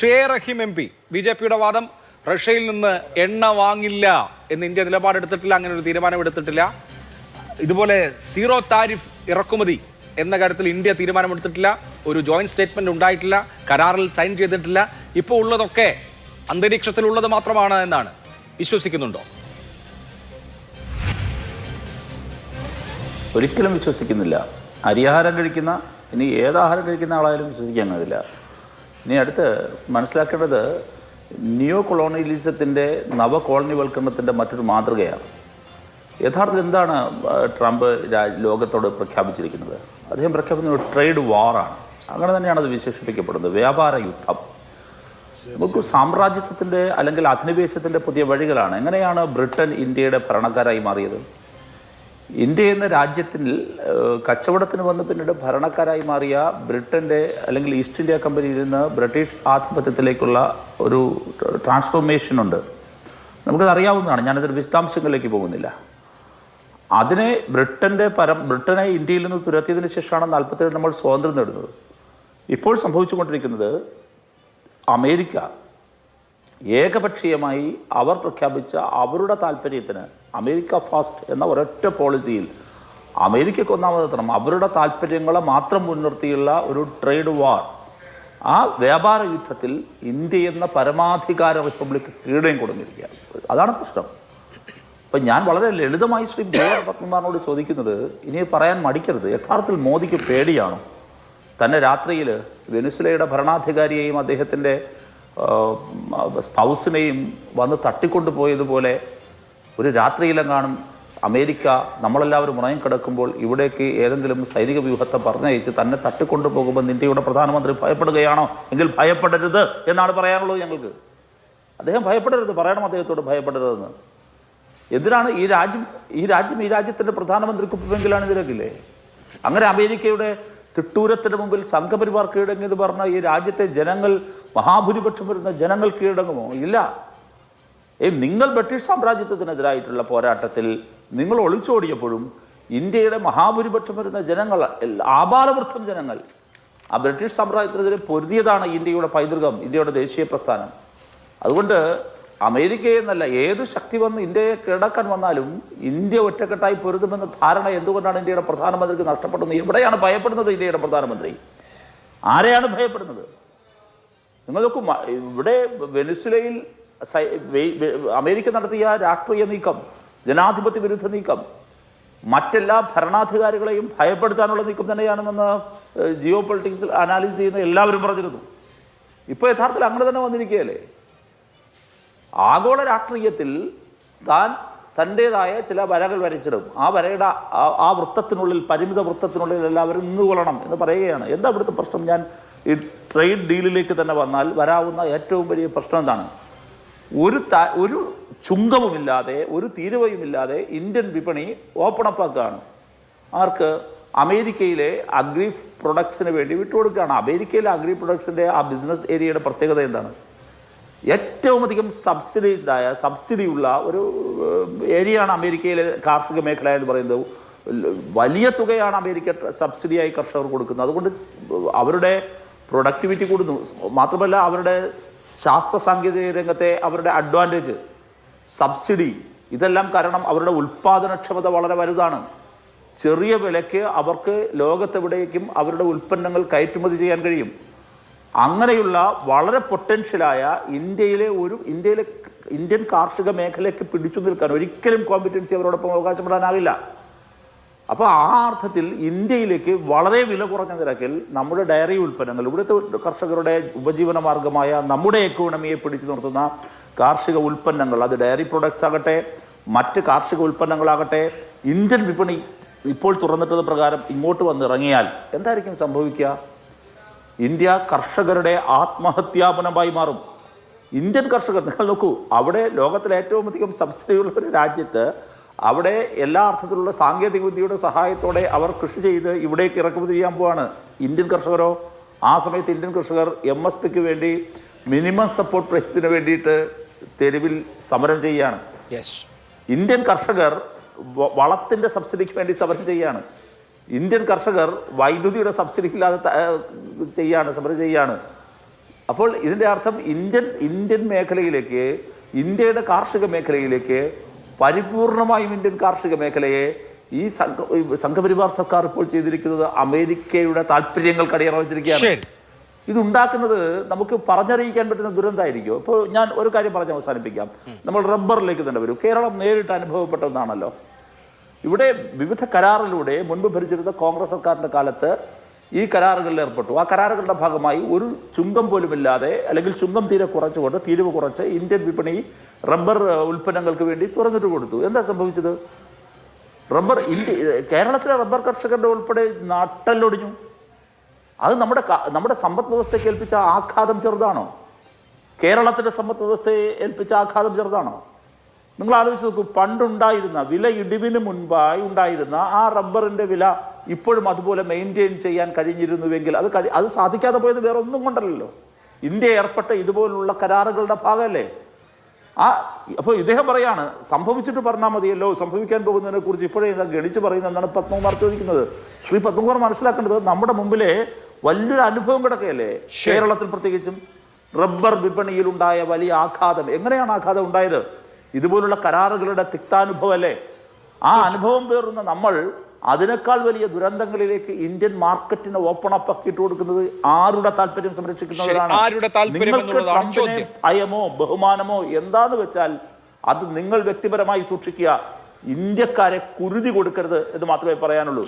Sheikh M P ബിജെപിയുടെ വാദം റഷ്യയിൽ നിന്ന് എണ്ണ വാങ്ങില്ല എന്ന് ഇന്ത്യ നിലപാടെടുത്തിട്ടില്ല, അങ്ങനെ ഒരു തീരുമാനം എടുത്തിട്ടില്ല. ഇതുപോലെ സീറോ താരിഫ് ഇറക്കുമതി എന്ന കാര്യത്തിൽ ഇന്ത്യ തീരുമാനമെടുത്തിട്ടില്ല, ഒരു ജോയിന്റ് സ്റ്റേറ്റ്മെന്റ് ഉണ്ടായിട്ടില്ല, കരാറിൽ സൈൻ ചെയ്തിട്ടില്ല. ഇപ്പോൾ ഉള്ളതൊക്കെ അന്തരീക്ഷത്തിലുള്ളത് മാത്രമാണ് എന്നാണ് വിശ്വസിക്കുന്നുണ്ടോ? ഒരിക്കലും വിശ്വസിക്കുന്നില്ല. അരിയാഹാരം കഴിക്കുന്ന, ഇനി ഏതാഹാരം കഴിക്കുന്ന ആളായാലും വിശ്വസിക്കാൻ കഴിയില്ല. ഇനി അടുത്ത് മനസ്സിലാക്കേണ്ടത് നിയോ കൊളോണിയലിസത്തിൻ്റെ നവകോളനിവൽക്കരണത്തിൻ്റെ മറ്റൊരു മാതൃകയാണ്. യഥാർത്ഥത്തിൽ എന്താണ് ട്രംപ് ലോകത്തോട് പ്രഖ്യാപിച്ചിരിക്കുന്നത്? അദ്ദേഹം പ്രഖ്യാപിക്കുന്ന ഒരു ട്രേഡ് വാറാണ്. അങ്ങനെ തന്നെയാണ് അത് വിശേഷിപ്പിക്കപ്പെടുന്നത്, വ്യാപാര യുദ്ധം. നമുക്ക് സാമ്രാജ്യത്വത്തിൻ്റെ അല്ലെങ്കിൽ അധിനിവേശത്തിൻ്റെ പുതിയ വഴികളാണ്. എങ്ങനെയാണ് ബ്രിട്ടൻ ഇന്ത്യയുടെ ഭരണക്കാരായി മാറിയത്? ഇന്ത്യ എന്ന രാജ്യത്തിൽ കച്ചവടത്തിന് വന്ന് പിന്നീട് ഭരണക്കാരായി മാറിയ ബ്രിട്ടൻ്റെ അല്ലെങ്കിൽ ഈസ്റ്റ് ഇന്ത്യ കമ്പനിയിൽ നിന്ന് ബ്രിട്ടീഷ് ആധിപത്യത്തിലേക്കുള്ള ഒരു ട്രാൻസ്ഫോർമേഷനുണ്ട്. നമുക്കതറിയാവുന്നതാണ്, ഞാനതിൻ്റെ വിശദാംശങ്ങളിലേക്ക് പോകുന്നില്ല. അതിനെ ബ്രിട്ടനെ ഇന്ത്യയിൽ നിന്ന് തുരത്തിയതിന് ശേഷമാണ് 47 നമ്മൾ സ്വാതന്ത്ര്യം നേടുന്നത്. ഇപ്പോൾ സംഭവിച്ചുകൊണ്ടിരിക്കുന്നത് അമേരിക്ക ഏകപക്ഷീയമായി അവർ പ്രഖ്യാപിച്ച അവരുടെ താല്പര്യത്തിന് അമേരിക്ക ഫാസ്റ്റ് എന്ന ഒരൊറ്റ പോളിസിയിൽ അമേരിക്കയ്ക്ക് ഒന്നാമതെത്തണം, അവരുടെ താല്പര്യങ്ങളെ മാത്രം മുൻനിർത്തിയുള്ള ഒരു ട്രേഡ് വാർ, ആ വ്യാപാര യുദ്ധത്തിൽ ഇന്ത്യ എന്ന പരമാധികാര റിപ്പബ്ലിക് കീഴടം കൊടുത്തിരിക്കുകയാണ്. അതാണ് പ്രശ്നം. അപ്പം ഞാൻ വളരെ ലളിതമായി ശ്രീ പത്മകുമാറിനോട് ചോദിക്കുന്നത്, ഇനി പറയാൻ മടിക്കരുത്, യഥാർത്ഥത്തിൽ മോദിക്ക് പേടിയാണോ? തന്നെ രാത്രിയിൽ വെനിസ്വേലയുടെ ഭരണാധികാരിയെയും അദ്ദേഹത്തിൻ്റെ സ്പൗസിനെയും വന്ന് തട്ടിക്കൊണ്ടു പോയതുപോലെ ഒരു രാത്രിയിലെങ്ങാനും അമേരിക്ക നമ്മളെല്ലാവരും ഉറങ്ങിക്കിടക്കുമ്പോൾ ഇവിടേക്ക് ഏതെങ്കിലും സൈനിക വ്യൂഹത്തെ പറഞ്ഞയച്ച് തന്നെ തട്ടിക്കൊണ്ടു പോകുമ്പോൾ ഇന്ത്യയുടെ പ്രധാനമന്ത്രി ഭയപ്പെടുകയാണോ? എങ്കിൽ ഭയപ്പെടരുത് എന്നാണ് പറയാനുള്ളത് ഞങ്ങൾക്ക്. അദ്ദേഹം ഭയപ്പെടരുത്, പറയണം അദ്ദേഹത്തോട് ഭയപ്പെടരുതെന്ന്. എന്തിനാണ് ഈ രാജ്യത്തിൻ്റെ പ്രധാനമന്ത്രിക്കൊപ്പമെങ്കിലാണ് ഇതിലേക്കില്ലേ? അങ്ങനെ അമേരിക്കയുടെ തിട്ടൂരത്തിന് മുമ്പിൽ സംഘപരിവാർ കീഴടങ്ങിയത് പറഞ്ഞ ഈ രാജ്യത്തെ ജനങ്ങൾ, മഹാഭൂരിപക്ഷം വരുന്ന ജനങ്ങൾ കീഴടങ്ങുമോ? ഇല്ല. നിങ്ങൾ ബ്രിട്ടീഷ് സാമ്രാജ്യത്വത്തിനെതിരായിട്ടുള്ള പോരാട്ടത്തിൽ നിങ്ങൾ ഒളിച്ചോടിയപ്പോഴും ഇന്ത്യയുടെ മഹാഭൂരിപക്ഷം വരുന്ന ജനങ്ങൾ, ആബാലവൃദ്ധം ജനങ്ങൾ, ആ ബ്രിട്ടീഷ് സാമ്രാജ്യത്തിനെതിരെ പൊരുതിയതാണ് ഇന്ത്യയുടെ പൈതൃകം, ഇന്ത്യയുടെ ദേശീയ പ്രസ്ഥാനം. അതുകൊണ്ട് അമേരിക്കയെ എന്നല്ല, ഏത് ശക്തി വന്ന് ഇന്ത്യയെ കീഴടക്കാൻ വന്നാലും ഇന്ത്യ ഒറ്റക്കെട്ടായി പൊരുതുമെന്ന ധാരണ എന്തുകൊണ്ടാണ് ഇന്ത്യയുടെ പ്രധാനമന്ത്രിക്ക് നഷ്ടപ്പെടുന്നത്? എവിടെയാണ് ഭയപ്പെടുന്നത് ഇന്ത്യയുടെ പ്രധാനമന്ത്രി? ആരെയാണ് ഭയപ്പെടുന്നത്? നിങ്ങൾ നോക്കൂ, ഇവിടെ വെനിസ്വേലയിൽ അമേരിക്ക നടത്തിയ രാഷ്ട്രീയ നീക്കം, ജനാധിപത്യ വിരുദ്ധ നീക്കം, മറ്റെല്ലാ ഭരണാധികാരികളെയും ഭയപ്പെടുത്താനുള്ള നീക്കം തന്നെയാണെന്ന് ജിയോ പൊളിറ്റിക്സിൽ അനാലിസ് ചെയ്യുന്ന എല്ലാവരും പറഞ്ഞിരുന്നു. ഇപ്പോൾ യഥാർത്ഥത്തിൽ അങ്ങനെ തന്നെ വന്നിരിക്കുകയല്ലേ? ആഗോള രാഷ്ട്രീയത്തിൽ താൻ തൻ്റേതായ ചില വരകൾ വരച്ചിടും. ആ വരയുടെ ആ വൃത്തത്തിനുള്ളിൽ, പരിമിത വൃത്തത്തിനുള്ളിൽ എല്ലാവരും നിന്നുകൊള്ളണം എന്ന് പറയുകയാണ്. എന്താ ഇവിടുത്തെ പ്രശ്നം? ഞാൻ ഈ ട്രേഡ് ഡീലിലേക്ക് തന്നെ വന്നാൽ വരാവുന്ന ഏറ്റവും വലിയ പ്രശ്നം എന്താണ്? ഒരു ചുങ്കവുമില്ലാതെ, ഒരു തീരുവയുമില്ലാതെ ഇന്ത്യൻ വിപണി ഓപ്പൺ അപ്പ് ആക്കുകയാണ്. ആർക്ക്? അമേരിക്കയിലെ അഗ്രി പ്രൊഡക്ട്സിന് വേണ്ടി വിട്ടുകൊടുക്കുകയാണ്. അമേരിക്കയിലെ അഗ്രി പ്രൊഡക്ട്സിൻ്റെ ആ ബിസിനസ് ഏരിയയുടെ പ്രത്യേകത എന്താണ്? ഏറ്റവും അധികം സബ്സിഡിയുള്ള ഒരു ഏരിയയാണ് അമേരിക്കയിലെ കാർഷിക മേഖല എന്ന് പറയുന്നത്. വലിയ തുകയാണ് അമേരിക്ക സബ്സിഡിയായി കർഷകർ കൊടുക്കുന്നത്. അതുകൊണ്ട് അവരുടെ പ്രൊഡക്ടിവിറ്റി കൂടുന്നു. മാത്രമല്ല, അവരുടെ ശാസ്ത്ര സാങ്കേതിക രംഗത്തെ അവരുടെ അഡ്വാൻറ്റേജ്, സബ്സിഡി, ഇതെല്ലാം കാരണം അവരുടെ ഉൽപ്പാദനക്ഷമത വളരെ വലുതാണ്. ചെറിയ വിലയ്ക്ക് അവർക്ക് ലോകത്തെവിടേക്കും അവരുടെ ഉൽപ്പന്നങ്ങൾ കയറ്റുമതി ചെയ്യാൻ കഴിയും. അങ്ങനെയുള്ള വളരെ പൊട്ടൻഷ്യലായ ഇന്ത്യൻ കാർഷിക മേഖലയ്ക്ക് പിടിച്ചു നിൽക്കാൻ ഒരിക്കലും കോമ്പറ്റൻസി അവരോടൊപ്പം അവകാശപ്പെടാനാകില്ല. അപ്പോൾ ആ അർത്ഥത്തിൽ ഇന്ത്യയിലേക്ക് വളരെ വില കുറഞ്ഞ നിരക്കിൽ നമ്മുടെ ഡയറി ഉൽപ്പന്നങ്ങൾ, ഇവിടുത്തെ കർഷകരുടെ ഉപജീവന മാർഗമായ നമ്മുടെ എക്കോണമിയെ പിടിച്ചു നിർത്തുന്ന കാർഷിക ഉൽപ്പന്നങ്ങൾ, അത് ഡയറി പ്രൊഡക്ട്സ് ആകട്ടെ, മറ്റ് കാർഷിക ഉൽപ്പന്നങ്ങളാകട്ടെ, ഇന്ത്യൻ വിപണി ഇപ്പോൾ തുറന്നിട്ടത് പ്രകാരം ഇങ്ങോട്ട് വന്നിറങ്ങിയാൽ എന്തായിരിക്കും സംഭവിക്കുക? ഇന്ത്യ കർഷകരുടെ ആത്മഹത്യാപനമായി മാറും. ഇന്ത്യൻ കർഷകർ, നിങ്ങൾ നോക്കൂ, അവിടെ ലോകത്തിലെ ഏറ്റവും അധികം സബ്സിഡിയുള്ള ഒരു രാജ്യത്ത് അവിടെ എല്ലാ അർത്ഥത്തിലുള്ള സാങ്കേതിക വിദ്യയുടെ സഹായത്തോടെ അവർ കൃഷി ചെയ്ത് ഇവിടേക്ക് ഇറക്കുമതി ചെയ്യാൻ പോവാണ്. ഇന്ത്യൻ കർഷകരോ? ആ സമയത്ത് ഇന്ത്യൻ കർഷകർ MSPക്ക് വേണ്ടി, മിനിമം സപ്പോർട്ട് പ്രൈസിന് വേണ്ടിയിട്ട് തെരുവിൽ സമരം ചെയ്യുകയാണ്. ഇന്ത്യൻ കർഷകർ വളത്തിൻ്റെ സബ്സിഡിക്ക് വേണ്ടി സമരം ചെയ്യുകയാണ്. ഇന്ത്യൻ കർഷകർ വൈദ്യുതിയുടെ സബ്സിഡി ഇല്ലാതെ സമരം ചെയ്യാണ്. അപ്പോൾ ഇതിൻ്റെ അർത്ഥം ഇന്ത്യൻ മേഖലയിലേക്ക്, ഇന്ത്യയുടെ കാർഷിക മേഖലയിലേക്ക്, പരിപൂർണമായും ഇന്ത്യൻ കാർഷിക മേഖലയെ ഈ സംഘപരിവാർ സർക്കാർ ഇപ്പോൾ ചെയ്തിരിക്കുന്നത് അമേരിക്കയുടെ താല്പര്യങ്ങൾക്ക് അടിയറ വെച്ചിരിക്കുകയാണ്. ഇതുണ്ടാക്കുന്നത് നമുക്ക് പറഞ്ഞറിയിക്കാൻ പറ്റുന്ന ദുരന്തമായിരിക്കും. ഇപ്പോൾ ഞാൻ ഒരു കാര്യം പറഞ്ഞ് അവസാനിപ്പിക്കാം. നമ്മൾ റബ്ബറിലേക്ക് തന്നെ വരും. കേരളം നേരിട്ട് അനുഭവപ്പെട്ടതാണല്ലോ. ഇവിടെ വിവിധ കരാറിലൂടെ മുൻപ് ഭരിച്ചിരുന്ന കോൺഗ്രസ് സർക്കാരിൻ്റെ കാലത്ത് ഈ കരാറുകളിൽ ഏർപ്പെട്ടു. ആ കരാറുകളുടെ ഭാഗമായി ഒരു ചുങ്കം പോലുമില്ലാതെ, അല്ലെങ്കിൽ ചുങ്കം തീരെ കുറച്ചുകൊണ്ട്, തീരുവ കുറച്ച് ഇന്ത്യൻ വിപണി റബ്ബർ ഉൽപ്പന്നങ്ങൾക്ക് വേണ്ടി തുറന്നിട്ട് കൊടുത്തു. എന്താ സംഭവിച്ചത്? കേരളത്തിലെ റബ്ബർ കർഷകരുടെ ഉൾപ്പെടെ നട്ടെല്ലൊടിഞ്ഞു. അത് നമ്മുടെ സമ്പദ് വ്യവസ്ഥയ്ക്ക് ഏൽപ്പിച്ച ആഘാതം ചെറുതാണോ? കേരളത്തിൻ്റെ സമ്പദ് വ്യവസ്ഥയെ ഏൽപ്പിച്ച ആഘാതം ചെറുതാണോ? നിങ്ങൾ ആലോചിച്ച് നോക്കൂ. പണ്ടുണ്ടായിരുന്ന വില ഇടിവിന് മുൻപായി ഉണ്ടായിരുന്ന ആ റബ്ബറിൻ്റെ വില ഇപ്പോഴും അതുപോലെ മെയിൻറ്റെയിൻ ചെയ്യാൻ കഴിഞ്ഞിരുന്നുവെങ്കിൽ അത് സാധിക്കാതെ പോയത് വേറെ ഒന്നും കൊണ്ടല്ലോ. ഇന്ത്യ ഏർപ്പെട്ട ഇതുപോലുള്ള കരാറുകളുടെ ഭാഗമല്ലേ. അപ്പോൾ ഇദ്ദേഹം പറയാണ്, സംഭവിച്ചിട്ട് പറഞ്ഞാൽ മതിയല്ലോ, സംഭവിക്കാൻ പോകുന്നതിനെ കുറിച്ച് ഇപ്പോഴേ ഇതാ ഗണിച്ച് പറയുന്നതെന്നാണ് പത്മകുമാർ ചോദിക്കുന്നത്. ശ്രീ പത്മകുമാർ മനസ്സിലാക്കേണ്ടത്, നമ്മുടെ മുമ്പിലെ വലിയൊരു അനുഭവം കിടക്കുകയല്ലേ. കേരളത്തിൽ പ്രത്യേകിച്ചും റബ്ബർ വിപണിയിലുണ്ടായ വലിയ ആഘാതം. എങ്ങനെയാണ് ആഘാതം ഉണ്ടായത്? ഇതുപോലുള്ള കരാറുകളുടെ തിക്താനുഭവമല്ലേ. ആ അനുഭവം പേറുന്ന നമ്മൾ അതിനേക്കാൾ വലിയ ദുരന്തങ്ങളിലേക്ക് ഇന്ത്യൻ മാർക്കറ്റിനെ ഓപ്പൺ അപ്പ് ആക്കിയിട്ട് കൊടുക്കുന്നത് ആരുടെ താല്പര്യം സംരക്ഷിക്കുന്നവരാണ്? നിങ്ങൾക്ക് ട്രംപിനെ ഭയമോ ബഹുമാനമോ എന്താന്ന് വെച്ചാൽ അത് നിങ്ങൾ വ്യക്തിപരമായി സൂക്ഷിക്കുക. ഇന്ത്യക്കാരെ കുരുതി കൊടുക്കരുത് എന്ന് മാത്രമേ പറയാനുള്ളൂ.